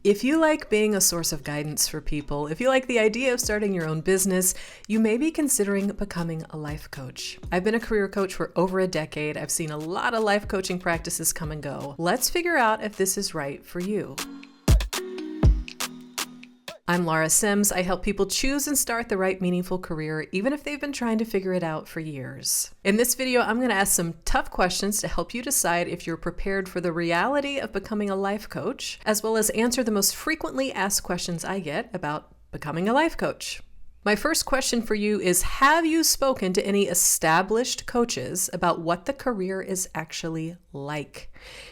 If you like being a source of guidance for people, if you like the idea of starting your own business, you may be considering becoming a life coach. I've been a career coach for over a decade. I've seen a lot of life coaching practices come and go. Let's figure out if this is right for you. I'm Laura Sims. I help people choose and start the right meaningful career, even if they've been trying to figure it out for years. In this video, I'm going to ask some tough questions to help you decide if you're prepared for the reality of becoming a life coach, as well as answer the most frequently asked questions I get about becoming a life coach. My first question for you is, have you spoken to any established coaches about what the career is actually like?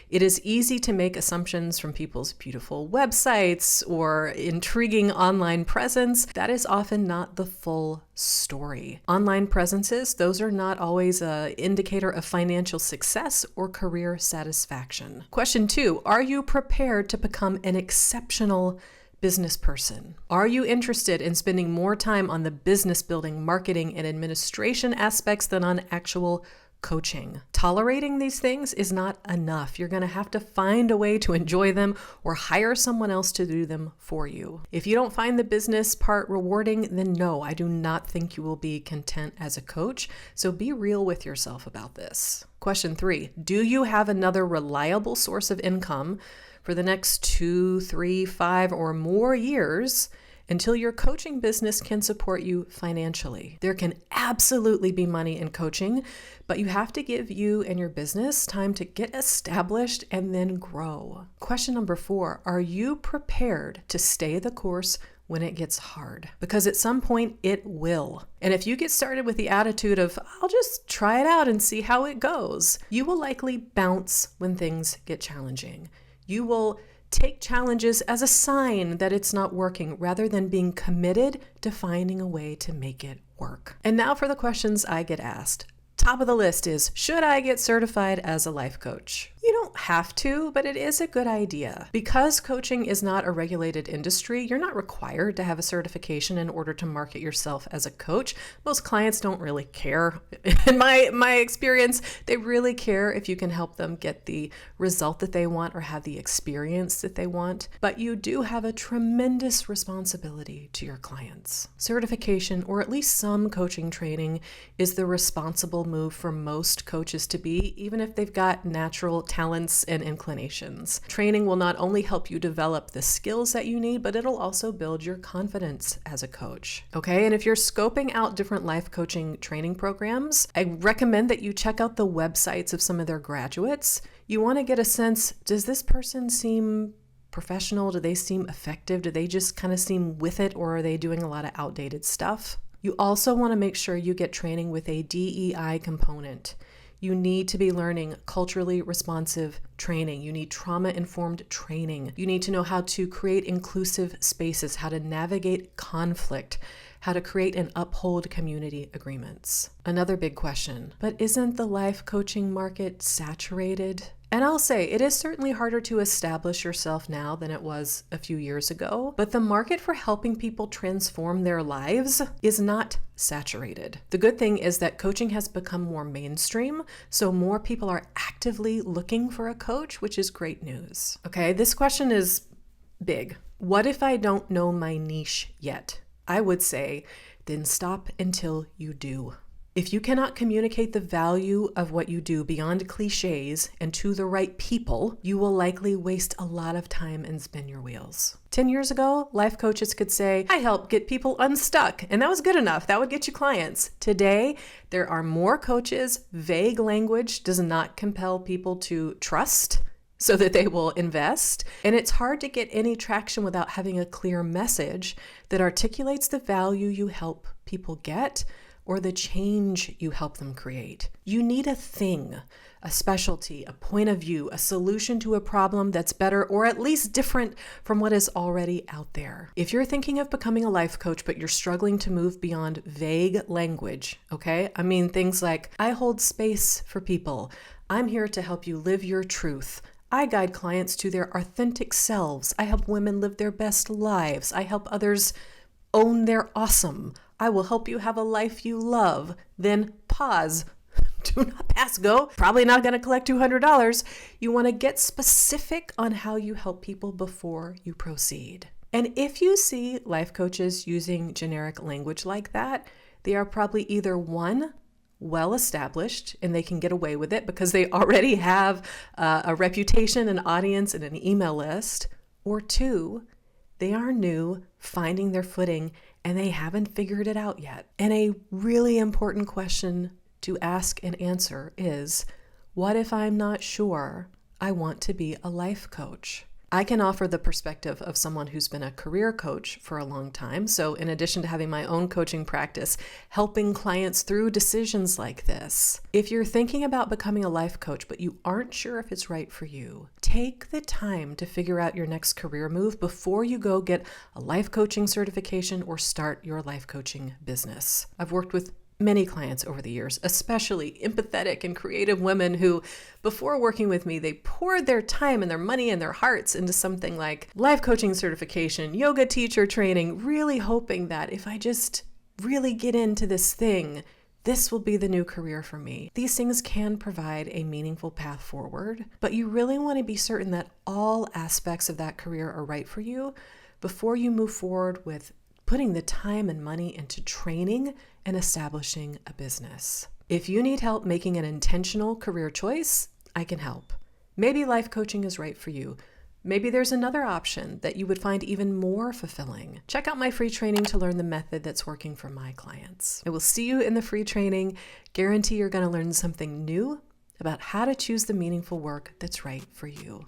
It is easy to make assumptions from people's beautiful websites or intriguing online presence. That is often not the full story. Online presences, those are not always an indicator of financial success or career satisfaction. Question 2, are you prepared to become an exceptional business person? Are you interested in spending more time on the business building, marketing, and administration aspects than on actual coaching? Tolerating these things is not enough. You're going to have to find a way to enjoy them or hire someone else to do them for you. If you don't find the business part rewarding, then no, I do not think you will be content as a coach. So be real with yourself about this. Question 3, do you have another reliable source of income for the next 2, 3, 5, or more years until your coaching business can support you financially? There can absolutely be money in coaching, but you have to give you and your business time to get established and then grow. Question number 4, are you prepared to stay the course when it gets hard? Because at some point it will. And if you get started with the attitude of, I'll just try it out and see how it goes, you will likely bounce when things get challenging. You will take challenges as a sign that it's not working rather than being committed to finding a way to make it work. And now for the questions I get asked. Top of the list is, should I get certified as a life coach? You don't have to, but it is a good idea. Because coaching is not a regulated industry, you're not required to have a certification in order to market yourself as a coach. Most clients don't really care. In my experience, they really care if you can help them get the result that they want or have the experience that they want. But you do have a tremendous responsibility to your clients. Certification, or at least some coaching training, is the responsible move for most coaches to be, even if they've got natural talents and inclinations. Training will not only help you develop the skills that you need, but it'll also build your confidence as a coach. Okay, and if you're scoping out different life coaching training programs, I recommend that you check out the websites of some of their graduates. You want to get a sense, does this person seem professional? Do they seem effective? Do they just kind of seem with it, or are they doing a lot of outdated stuff? You also want to make sure you get training with a DEI component. You need to be learning culturally responsive training. You need trauma-informed training. You need to know how to create inclusive spaces, how to navigate conflict, how to create and uphold community agreements. Another big question, but isn't the life coaching market saturated? And I'll say, it is certainly harder to establish yourself now than it was a few years ago, but the market for helping people transform their lives is not saturated. The good thing is that coaching has become more mainstream, so more people are actively looking for a coach, which is great news. Okay, this question is big. What if I don't know my niche yet? I would say, then stop until you do. If you cannot communicate the value of what you do beyond cliches and to the right people, you will likely waste a lot of time and spin your wheels. 10 years ago, life coaches could say, I help get people unstuck, and that was good enough. That would get you clients. Today, there are more coaches. Vague language does not compel people to trust so that they will invest. And it's hard to get any traction without having a clear message that articulates the value you help people get or the change you help them create. You need a thing, a specialty, a point of view, a solution to a problem that's better or at least different from what is already out there. If you're thinking of becoming a life coach, but you're struggling to move beyond vague language, okay? I mean things like, I hold space for people. I'm here to help you live your truth. I guide clients to their authentic selves. I help women live their best lives. I help others own their awesome. I will help you have a life you love. Then pause. Do not pass go. Probably not going to collect $200. You want to get specific on how you help people before you proceed. And if you see life coaches using generic language like that, they are probably either one, well established, and they can get away with it because they already have a reputation, an audience, and an email list, or two, they are new, finding their footing, and they haven't figured it out yet. And a really important question to ask and answer is, what if I'm not sure I want to be a life coach? I can offer the perspective of someone who's been a career coach for a long time. So in addition to having my own coaching practice, helping clients through decisions like this, if you're thinking about becoming a life coach, but you aren't sure if it's right for you, take the time to figure out your next career move before you go get a life coaching certification or start your life coaching business. I've worked with many clients over the years, especially empathetic and creative women who, before working with me, they poured their time and their money and their hearts into something like life coaching certification, yoga teacher training, really hoping that if I just really get into this thing, this will be the new career for me. These things can provide a meaningful path forward, but you really want to be certain that all aspects of that career are right for you before you move forward with putting the time and money into training and establishing a business. If you need help making an intentional career choice, I can help. Maybe life coaching is right for you. Maybe there's another option that you would find even more fulfilling. Check out my free training to learn the method that's working for my clients. I will see you in the free training. Guarantee you're going to learn something new about how to choose the meaningful work that's right for you.